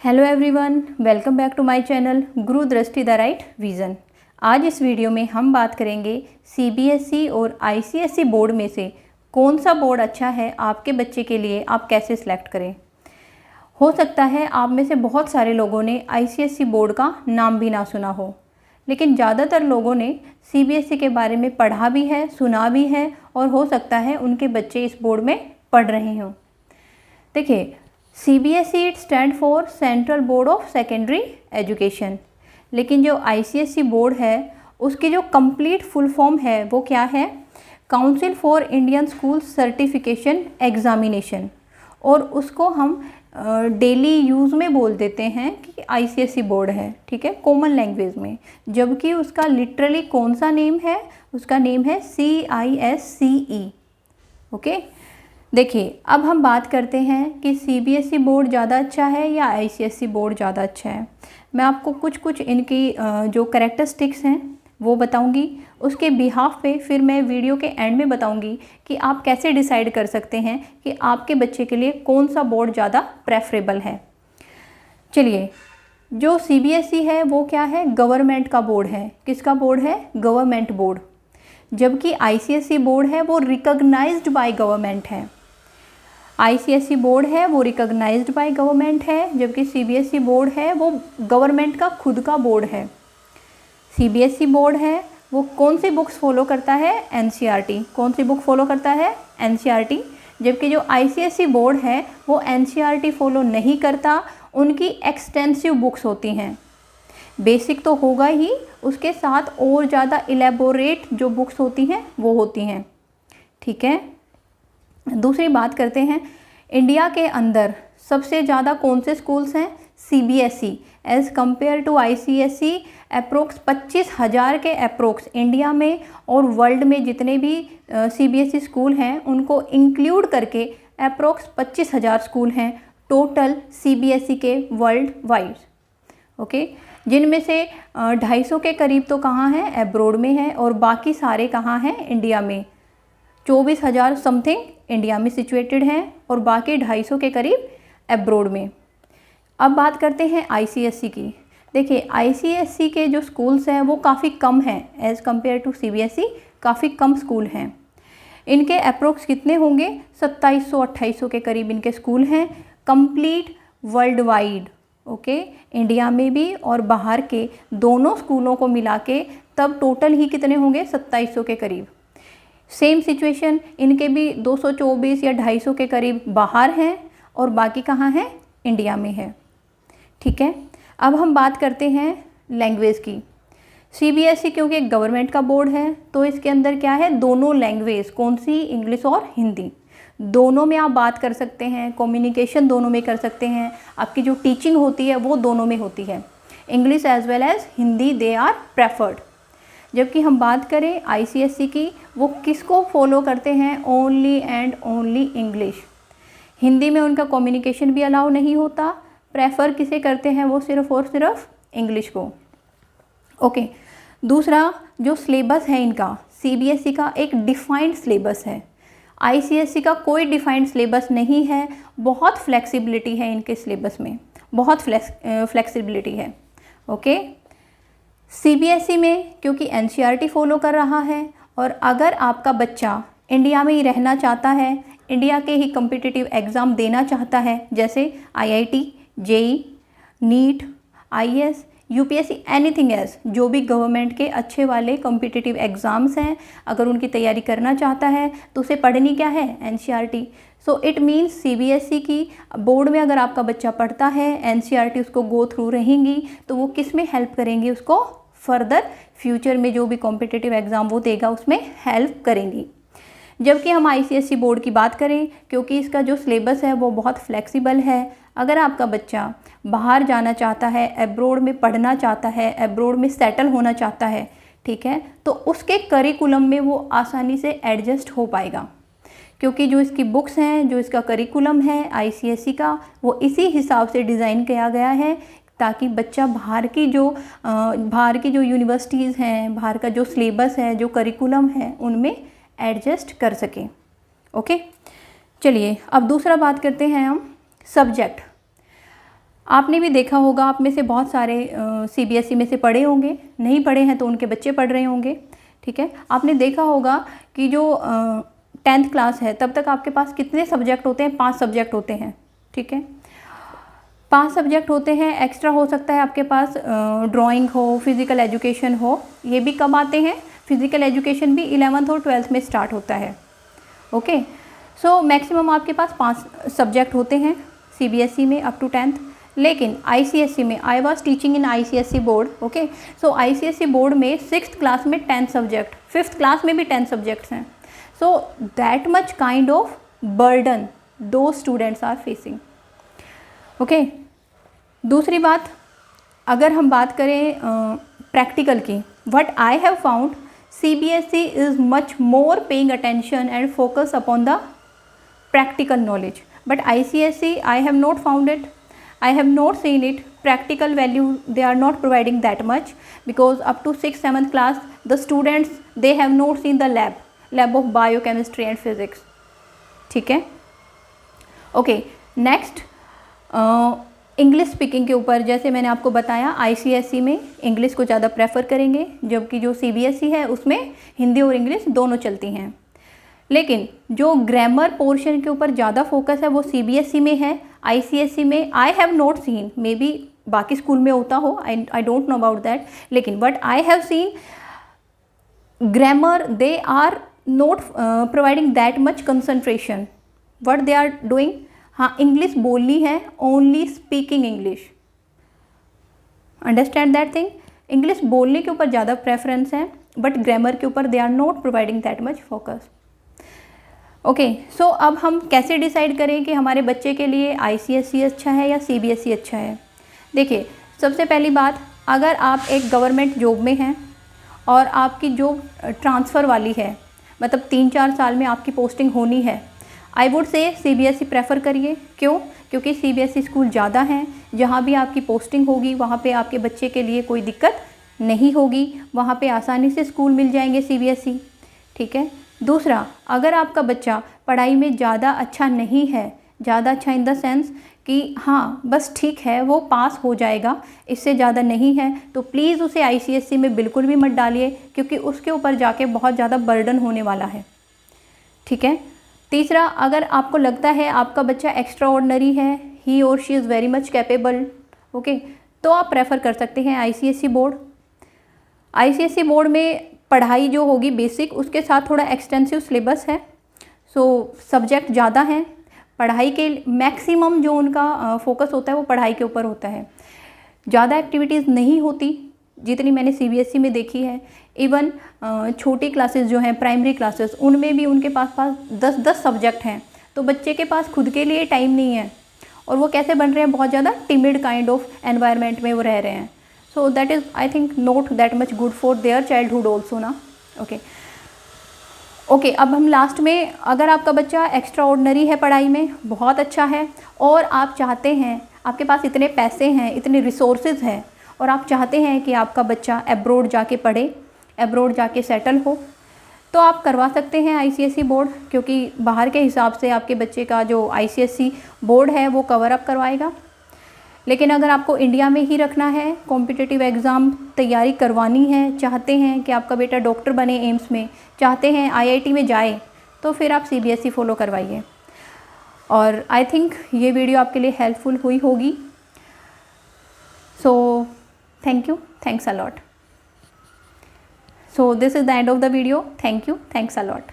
Hello everyone, welcome back to my channel Guru Drishti the right vision. आज इस video में हम बात करेंगे सीबीएसई और आईसीएसई बोर्ड में से कौन सा बोर्ड अच्छा है आपके बच्चे के लिए, आप कैसे सिलेक्ट करें। हो सकता है आप में से बहुत सारे लोगों ने आईसीएसई बोर्ड का नाम भी ना सुना हो, लेकिन ज़्यादातर लोगों ने सीबीएसई के बारे में पढ़ा भी है, सुना भी है और हो सकता है उनके बच्चे इस बोर्ड में पढ़ रहे हों। देखिए, CBSE it stand for central board of secondary education, लेकिन जो ICSE बोर्ड है उसकी जो कंप्लीट फुल फॉर्म है वो क्या है, council for Indian school certification examination, और उसको हम डेली यूज़ में बोल देते हैं कि ICSE बोर्ड है, ठीक है, कॉमन लैंग्वेज में। जबकि उसका लिटरली कौन सा नेम है, उसका नेम है CISCE। ओके, देखिए अब हम बात करते हैं कि CBSE बोर्ड ज़्यादा अच्छा है या ICSE बोर्ड ज़्यादा अच्छा है। मैं आपको कुछ इनकी जो कैरेक्टरिस्टिक्स हैं वो बताऊंगी, उसके बिहाफ पे फिर मैं वीडियो के एंड में बताऊंगी कि आप कैसे डिसाइड कर सकते हैं कि आपके बच्चे के लिए कौन सा बोर्ड ज़्यादा प्रेफरेबल है। चलिए, जो CBSE है वो क्या है, गवर्नमेंट का बोर्ड है। किसका बोर्ड है, गवर्नमेंट बोर्ड। जबकि ICSE बोर्ड है वो रिकॉग्नाइज्ड बाय गवर्नमेंट है। ICSE बोर्ड है वो रिकॉग्नाइज्ड बाय गवर्नमेंट है, जबकि CBSE बोर्ड है वो गवर्नमेंट का खुद का बोर्ड है। CBSE बोर्ड है वो कौन सी बुक्स फॉलो करता है, NCERT। कौन सी बुक फॉलो करता है, NCERT। जबकि जो ICSE बोर्ड है वो NCERT फॉलो नहीं करता, उनकी एक्सटेंसिव बुक्स होती हैं। बेसिक तो होगा ही, उसके साथ और ज़्यादा इलेबोरेट जो बुक्स होती हैं वो होती हैं, ठीक है। दूसरी बात करते हैं, इंडिया के अंदर सबसे ज़्यादा कौन से स्कूल्स हैं, CBSE as compared to ICSE। Approx 25,000 के अप्रोक्स इंडिया में और वर्ल्ड में जितने भी CBSE स्कूल हैं उनको इंक्लूड करके अप्रोक्स 25,000 स्कूल हैं टोटल CBSE के वर्ल्ड वाइड। ओके, जिनमें से 250 के करीब तो कहाँ हैं, एब्रोड में है, और बाकी सारे कहाँ हैं, इंडिया में। 24,000 समथिंग इंडिया में सिचुएटेड हैं और बाकी 250 के करीब एब्रोड में। अब बात करते हैं ICSE की। देखिए, ICSE के जो स्कूल्स हैं वो काफ़ी कम हैं एज़ कम्पेयर टू CBSE, काफ़ी कम स्कूल हैं। इनके अप्रोक्स कितने होंगे, 2700-2800 के करीब इनके स्कूल हैं complete world wide. Okay, India में भी और बाहर के दोनों स्कूलों को मिला के तब टोटल ही कितने होंगे, 2700 के करीब। सेम सिचुएशन इनके भी 224 या 250 के करीब बाहर हैं और बाकी कहाँ हैं, इंडिया में है, ठीक है। अब हम बात करते हैं लैंग्वेज की। CBSE क्योंकि एक गवर्नमेंट का बोर्ड है तो इसके अंदर क्या है, दोनों लैंग्वेज, कौन सी, इंग्लिश और हिंदी, दोनों में आप बात कर सकते हैं, कम्युनिकेशन दोनों में कर सकते हैं। आपकी जो टीचिंग होती है वो दोनों में होती है, English as well as Hindi, they are preferred. जबकि हम बात करें ICSE की, वो किसको फॉलो करते हैं, only and only English. Hindi में उनका कम्युनिकेशन भी अलाउ नहीं होता, प्रेफर किसे करते हैं, वो सिर्फ और सिर्फ इंग्लिश को। ओके, दूसरा जो सिलेबस है इनका, CBSE का एक डिफाइंड सिलेबस है, ICSE का कोई डिफाइंड सिलेबस नहीं है। बहुत फ्लेक्सिबिलिटी है इनके सिलेबस में, बहुत फ्लेक्सिबिलिटी है। ओके, CBSE में क्योंकि NCERT फॉलो कर रहा है, और अगर आपका बच्चा इंडिया में ही रहना चाहता है, इंडिया के ही कम्पिटिटिव एग्ज़ाम देना चाहता है, जैसे IIT, JEE, NEET, IAS, UPSC, anything else, जो भी गवर्नमेंट के अच्छे वाले कम्पिटिटिव एग्ज़ाम्स हैं, अगर उनकी तैयारी करना चाहता है तो उसे पढ़नी क्या है, NCERT। So it means CBSE की बोर्ड में अगर आपका बच्चा पढ़ता है, NCERT उसको गो थ्रू रहेंगी तो वो किस में हेल्प करेंगी, उसको फर्दर फ्यूचर में जो भी कॉम्पिटिटिव एग्ज़ाम वो देगा उसमें हेल्प करेंगी। जबकि हम ICSE बोर्ड की बात करें, क्योंकि इसका जो सिलेबस है वो बहुत फ्लेक्सिबल है। अगर आपका बच्चा बाहर जाना चाहता है, एब्रोड में पढ़ना चाहता है, एब्रोड में सेटल होना चाहता है, ठीक है, तो उसके करिकुलम में वो आसानी से एडजस्ट हो पाएगा, क्योंकि जो इसकी बुक्स हैं, जो इसका करिकुलम है ICSE का, वो इसी हिसाब से डिज़ाइन किया गया है ताकि बच्चा बाहर की जो यूनिवर्सिटीज़ हैं, बाहर का जो सिलेबस है, जो करिकुलम है, उनमें एडजस्ट कर सके। ओके, चलिए अब दूसरा बात करते हैं हम सब्जेक्ट। आपने भी देखा होगा, आप में से बहुत सारे CBSE में से पढ़े होंगे, नहीं पढ़े हैं तो उनके बच्चे पढ़ रहे होंगे, ठीक है। आपने देखा होगा कि जो 10th क्लास है तब तक आपके पास कितने सब्जेक्ट होते हैं? 5 सब्जेक्ट होते हैं, ठीक है। 5 सब्जेक्ट होते हैं। एक्स्ट्रा हो सकता है आपके पास ड्राइंग हो, फिज़िकल एजुकेशन हो, ये भी कब आते हैं? फिज़िकल एजुकेशन भी 11th और 12th में स्टार्ट होता है, ओके। सो मैक्सिमम आपके पास 5 सब्जेक्ट होते हैं CBSE में अप टू 10th। लेकिन ICSE में, I was teaching in ICSE board, okay. So ICSE board में 6th क्लास में 10 सब्जेक्ट, 5th क्लास में भी 10 सब्जेक्ट्स हैं। So that much kind of burden दो स्टूडेंट्स आर फेसिंग, ओके। दूसरी बात, अगर हम बात करें प्रैक्टिकल की, what I have found, CBSE is much more paying attention and focus upon the practical knowledge, but ICSE I have not found it, I have not seen it. Practical value they are not providing that much, because up to 6th 7th class the students they have not seen the lab of biochemistry and physics, ठीक है, okay. Next English speaking के ऊपर, जैसे मैंने आपको बताया ICSE में English को ज़्यादा प्रेफर करेंगे, जबकि जो CBSE है उसमें हिंदी और इंग्लिश दोनों चलती हैं। लेकिन जो ग्रामर पोर्शन के ऊपर ज़्यादा फोकस है वो CBSE में है। ICSE में I have not seen, maybe बाकी स्कूल में होता हो, I don't know about that, लेकिन but I have seen grammar they are not providing that much concentration. What they are doing, हाँ इंग्लिश बोलनी है, only speaking English, understand that thing. English बोलने के ऊपर ज़्यादा प्रेफरेंस है, बट ग्रामर के ऊपर they are not providing that much focus, okay. So अब हम कैसे डिसाइड करें कि हमारे बच्चे के लिए ICSE अच्छा है या CBSE अच्छा है? देखिए, सबसे पहली बात, अगर आप एक गवर्नमेंट जॉब में हैं और आपकी जॉब ट्रांसफ़र वाली है, मतलब 3-4 साल में आपकी पोस्टिंग होनी है, I would say CBSE prefer करिए। क्यों? क्योंकि CBSE स्कूल ज़्यादा हैं, जहाँ भी आपकी पोस्टिंग होगी वहाँ पे आपके बच्चे के लिए कोई दिक्कत नहीं होगी, वहाँ पे आसानी से स्कूल मिल जाएंगे CBSE, ठीक है। दूसरा, अगर आपका बच्चा पढ़ाई में ज़्यादा अच्छा नहीं है, ज़्यादा अच्छा इन द सेंस कि हाँ बस ठीक है वो पास हो जाएगा, इससे ज़्यादा नहीं है, तो प्लीज़ उसे ICSE में बिल्कुल भी मत डालिए, क्योंकि उसके ऊपर जाके बहुत ज़्यादा बर्डन होने वाला है, ठीक है। तीसरा, अगर आपको लगता है आपका बच्चा एक्स्ट्रा ऑर्डिनरी है, ही और she is very much capable, okay, तो आप प्रेफर कर सकते हैं ICSE बोर्ड। ICSE बोर्ड में पढ़ाई जो होगी बेसिक, उसके साथ थोड़ा एक्सटेंसिव सिलेबस है, सो सब्जेक्ट ज़्यादा हैं, पढ़ाई के मैक्सिमम जो उनका फोकस होता है वो पढ़ाई के ऊपर होता है, ज़्यादा एक्टिविटीज़ नहीं होती जितनी मैंने CBSE में देखी है। इवन छोटी क्लासेस जो हैं, प्राइमरी क्लासेस, उनमें भी उनके पास 10-10 सब्जेक्ट हैं, तो बच्चे के पास खुद के लिए टाइम नहीं है, और वो कैसे बन रहे हैं, बहुत ज़्यादा टिमिड काइंड ऑफ एनवायरनमेंट में वो रह रहे हैं। So that is I think not that much good for their childhood also ना, ओके। अब हम लास्ट में, अगर आपका बच्चा एक्स्ट्रा ऑर्डिनरी है पढ़ाई में, बहुत अच्छा है, और आप चाहते हैं, आपके पास इतने पैसे हैं, इतने रिसोर्सेज हैं, और आप चाहते हैं कि आपका बच्चा एब्रॉड जाके पढ़े, एब्रॉड जाके सेटल हो, तो आप करवा सकते हैं ICSE बोर्ड, क्योंकि बाहर के हिसाब से आपके बच्चे का जो ICSE बोर्ड है वो कवर अप करवाएगा। लेकिन अगर आपको इंडिया में ही रखना है, कॉम्पिटिटिव एग्ज़ाम तैयारी करवानी है, चाहते हैं कि आपका बेटा डॉक्टर बने एम्स में, चाहते हैं IIT में जाए, तो फिर आप CBSE फॉलो करवाइए। और आई थिंक ये वीडियो आपके लिए हेल्पफुल हुई होगी। So thank you, thanks a lot. So this is the end of the video. Thank you, thanks a lot.